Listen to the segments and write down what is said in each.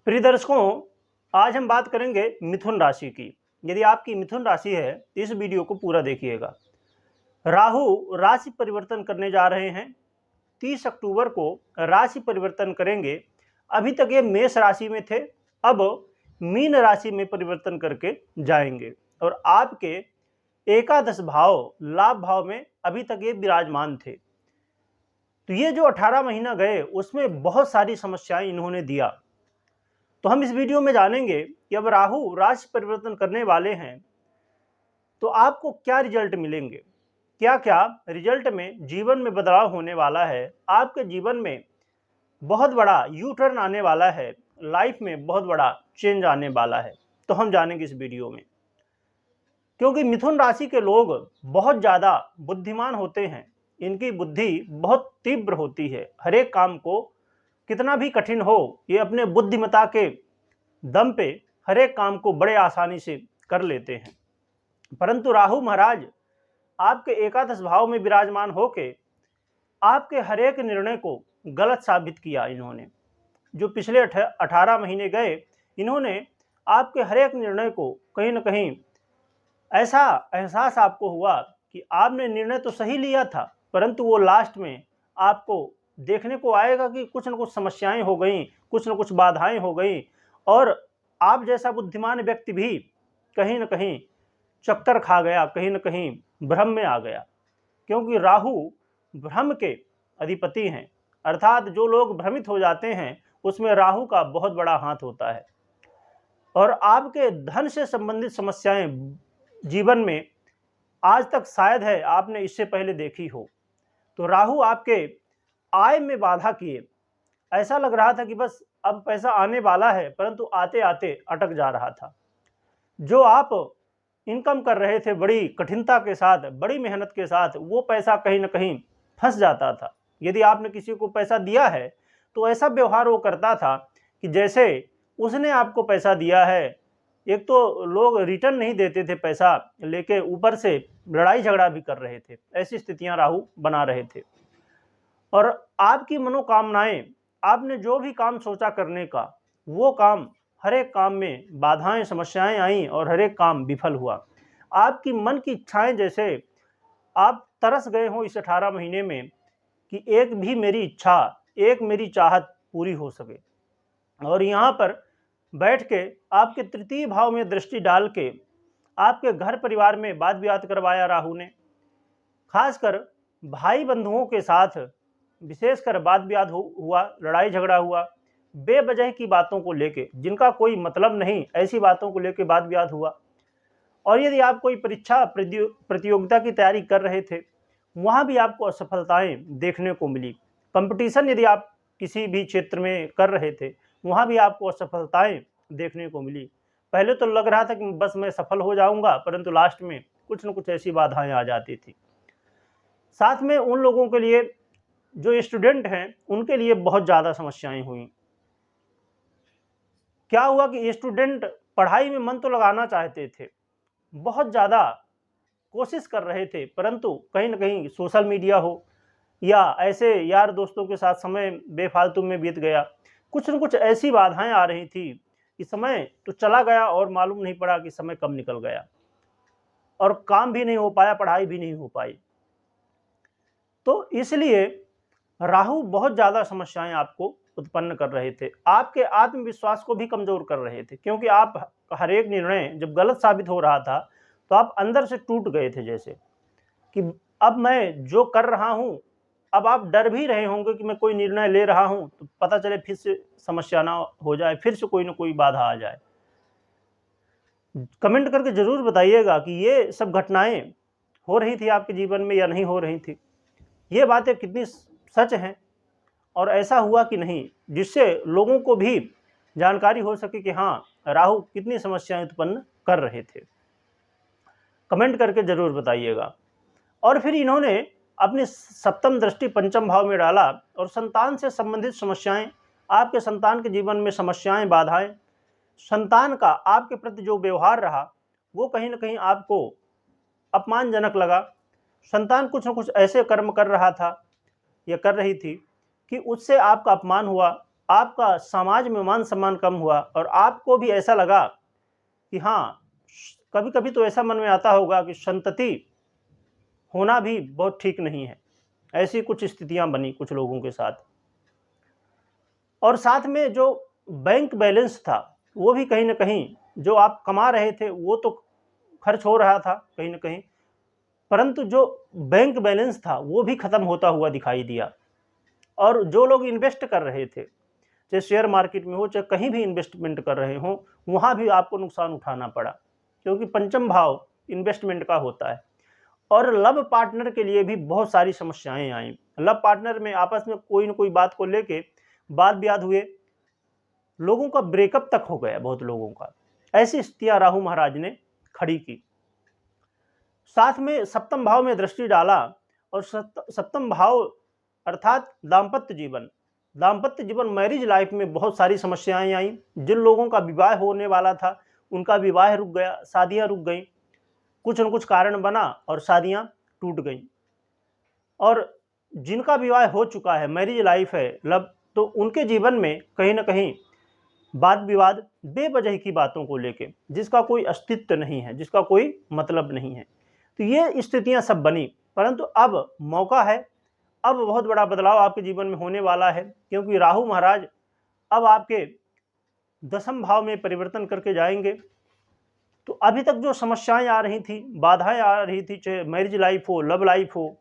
प्रिय दर्शकों, आज हम बात करेंगे मिथुन राशि की। यदि आपकी मिथुन राशि है तो इस वीडियो को पूरा देखिएगा। राहु राशि परिवर्तन करने जा रहे हैं। 30 अक्टूबर को राशि परिवर्तन करेंगे। अभी तक ये मेष राशि में थे, अब मीन राशि में परिवर्तन करके जाएंगे और आपके एकादश भाव लाभ भाव में अभी तक ये विराजमान थे। तो ये जो 18 महीना गए उसमें बहुत सारी समस्याएं इन्होंने दिया। तो हम इस वीडियो में जानेंगे कि अब राहु राशि परिवर्तन करने वाले हैं तो आपको क्या रिजल्ट मिलेंगे, क्या क्या रिजल्ट में जीवन में बदलाव होने वाला है, आपके जीवन में बहुत बड़ा यू टर्न आने वाला है, लाइफ में बहुत बड़ा चेंज आने वाला है। तो हम जानेंगे इस वीडियो में, क्योंकि मिथुन राशि के लोग बहुत ज़्यादा बुद्धिमान होते हैं। इनकी बुद्धि बहुत तीव्र होती है। हर एक काम को कितना भी कठिन हो, ये अपने बुद्धिमत्ता के दम पे हर एक काम को बड़े आसानी से कर लेते हैं। परंतु राहु महाराज आपके एकादश भाव में विराजमान होके आपके हर एक निर्णय को गलत साबित किया। इन्होंने जो पिछले 18 महीने गए, इन्होंने आपके हर एक निर्णय को कहीं ना कहीं ऐसा एहसास आपको हुआ कि आपने निर्णय तो सही लिया था, परंतु वो लास्ट में आपको देखने को आएगा कि कुछ न कुछ समस्याएं हो गई, कुछ न कुछ बाधाएं हो गई और आप जैसा बुद्धिमान व्यक्ति भी कहीं न कहीं चक्कर खा गया, कहीं न कहीं भ्रम में आ गया। क्योंकि राहु भ्रम के अधिपति हैं, अर्थात जो लोग भ्रमित हो जाते हैं उसमें राहु का बहुत बड़ा हाथ होता है। और आपके धन से संबंधित समस्याएं जीवन में आज तक शायद है आपने इससे पहले देखी हो। तो राहु आपके आय में बाधा किए। ऐसा लग रहा था कि बस अब पैसा आने वाला है, परंतु आते आते अटक जा रहा था। जो आप इनकम कर रहे थे बड़ी कठिनता के साथ, बड़ी मेहनत के साथ, वो पैसा कहीं ना कहीं फंस जाता था। यदि आपने किसी को पैसा दिया है तो ऐसा व्यवहार वो करता था कि जैसे उसने आपको पैसा दिया है। एक तो लोग रिटर्न नहीं देते थे पैसा लेके, ऊपर से लड़ाई झगड़ा भी कर रहे थे। ऐसी स्थितियां राहु बना रहे थे और आपकी मनोकामनाएं, आपने जो भी काम सोचा करने का, वो काम हर एक काम में बाधाएं समस्याएं आईं और हर एक काम विफल हुआ। आपकी मन की इच्छाएं, जैसे आप तरस गए हो इस 18 महीने में कि एक भी मेरी इच्छा, एक मेरी चाहत पूरी हो सके। और यहाँ पर बैठ के आपके तृतीय भाव में दृष्टि डाल के आपके घर परिवार में वाद विवाद करवाया राहु ने। खासकर भाई बंधुओं के साथ विशेषकर वाद विवाद हुआ, लड़ाई झगड़ा हुआ। बेवजह की बातों को लेके, जिनका कोई मतलब नहीं, ऐसी बातों को लेके वाद विवाद हुआ। और यदि आप कोई परीक्षा प्रतियोगिता की तैयारी कर रहे थे, वहाँ भी आपको असफलताएं देखने को मिली। कंपटीशन यदि आप किसी भी क्षेत्र में कर रहे थे, वहाँ भी आपको असफलताएं देखने को मिली। पहले तो लग रहा था कि बस मैं सफल हो जाऊंगा, परंतु लास्ट में कुछ न कुछ ऐसी बाधाएं आ जाती थी। साथ में उन लोगों के लिए जो स्टूडेंट हैं, उनके लिए बहुत ज़्यादा समस्याएं हुई। क्या हुआ कि स्टूडेंट पढ़ाई में मन तो लगाना चाहते थे, बहुत ज़्यादा कोशिश कर रहे थे, परंतु कहीं ना कहीं सोशल मीडिया हो या ऐसे यार दोस्तों के साथ समय बेफालतू में बीत गया। कुछ न कुछ ऐसी बाधाएं आ रही थी कि समय तो चला गया और मालूम नहीं पड़ा कि समय कब निकल गया और काम भी नहीं हो पाया, पढ़ाई भी नहीं हो पाई। तो इसलिए राहु बहुत ज़्यादा समस्याएं आपको उत्पन्न कर रहे थे, आपके आत्मविश्वास को भी कमज़ोर कर रहे थे। क्योंकि आप हर एक निर्णय जब गलत साबित हो रहा था तो आप अंदर से टूट गए थे, जैसे कि अब मैं जो कर रहा हूँ, अब आप डर भी रहे होंगे कि मैं कोई निर्णय ले रहा हूँ तो पता चले फिर से समस्या ना हो जाए, फिर से कोई ना कोई बाधा आ जाए। कमेंट करके ज़रूर बताइएगा कि ये सब घटनाएं हो रही थी आपके जीवन में या नहीं हो रही थी, ये बातें कितनी सच हैं और ऐसा हुआ कि नहीं, जिससे लोगों को भी जानकारी हो सके कि हाँ, राहु कितनी समस्याएं उत्पन्न कर रहे थे। कमेंट करके ज़रूर बताइएगा। और फिर इन्होंने अपनी सप्तम दृष्टि पंचम भाव में डाला और संतान से संबंधित समस्याएं, आपके संतान के जीवन में समस्याएं, बाधाएं, संतान का आपके प्रति जो व्यवहार रहा वो कहीं ना कहीं आपको अपमानजनक लगा। संतान कुछ न कुछ ऐसे कर्म कर रहा था या कर रही थी कि उससे आपका अपमान हुआ, आपका समाज में मान सम्मान कम हुआ और आपको भी ऐसा लगा कि हाँ, कभी कभी तो ऐसा मन में आता होगा कि संतति होना भी बहुत ठीक नहीं है। ऐसी कुछ स्थितियां बनी कुछ लोगों के साथ। और साथ में जो बैंक बैलेंस था वो भी कहीं ना कहीं, जो आप कमा रहे थे वो तो खर्च हो रहा था कहीं ना कहीं, परंतु जो बैंक बैलेंस था वो भी खत्म होता हुआ दिखाई दिया। और जो लोग इन्वेस्ट कर रहे थे, चाहे शेयर मार्केट में हो, चाहे कहीं भी इन्वेस्टमेंट कर रहे हो, वहाँ भी आपको नुकसान उठाना पड़ा, क्योंकि पंचम भाव इन्वेस्टमेंट का होता है। और लव पार्टनर के लिए भी बहुत सारी समस्याएं आई। लव पार्टनर में आपस में कोई न कोई बात को लेके वाद विवाद हुए, लोगों का ब्रेकअप तक हो गया, बहुत लोगों का। ऐसी स्थितियां राहु महाराज ने खड़ी की। साथ में सप्तम भाव में दृष्टि डाला, और सप्तम भाव अर्थात दाम्पत्य जीवन, मैरिज लाइफ में बहुत सारी समस्याएं आई। जिन लोगों का विवाह होने वाला था उनका विवाह रुक गया, शादियां रुक गई, कुछ न कुछ कारण बना और शादियां टूट गई। और जिनका विवाह हो चुका है, मैरिज लाइफ है, लव, तो उनके जीवन में कहीं ना कहीं वाद विवाद बेवजह की बातों को लेके, जिसका कोई अस्तित्व नहीं है, जिसका कोई मतलब नहीं है। तो ये स्थितियां सब बनी, परंतु अब मौका है, अब बहुत बड़ा बदलाव आपके जीवन में होने वाला है, क्योंकि राहु महाराज अब आपके दसम भाव में परिवर्तन करके जाएंगे। तो अभी तक जो समस्याएं आ रही थी, बाधाएं आ रही थी, चाहे मैरिज लाइफ हो, लव लाइफ हो,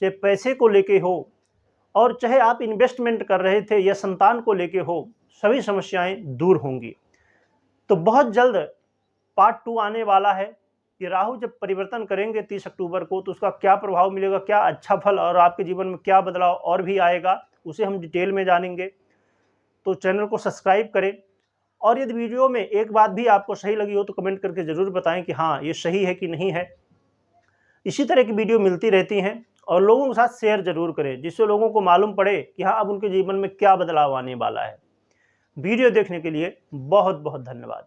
चाहे पैसे को लेके हो, और चाहे आप इन्वेस्टमेंट कर रहे थे या संतान को लेके हो, सभी समस्याएं दूर होंगी। तो बहुत जल्द पार्ट 2 आने वाला है कि राहु जब परिवर्तन करेंगे 30 अक्टूबर को, तो उसका क्या प्रभाव मिलेगा, क्या अच्छा फल और आपके जीवन में क्या बदलाव और भी आएगा, उसे हम डिटेल में जानेंगे। तो चैनल को सब्सक्राइब करें, और यदि वीडियो में एक बात भी आपको सही लगी हो तो कमेंट करके ज़रूर बताएं कि हाँ, ये सही है कि नहीं है। इसी तरह की वीडियो मिलती रहती हैं, और लोगों के साथ शेयर जरूर करें, जिससे लोगों को मालूम पड़े कि हाँ, अब उनके जीवन में क्या बदलाव आने वाला है। वीडियो देखने के लिए बहुत बहुत धन्यवाद।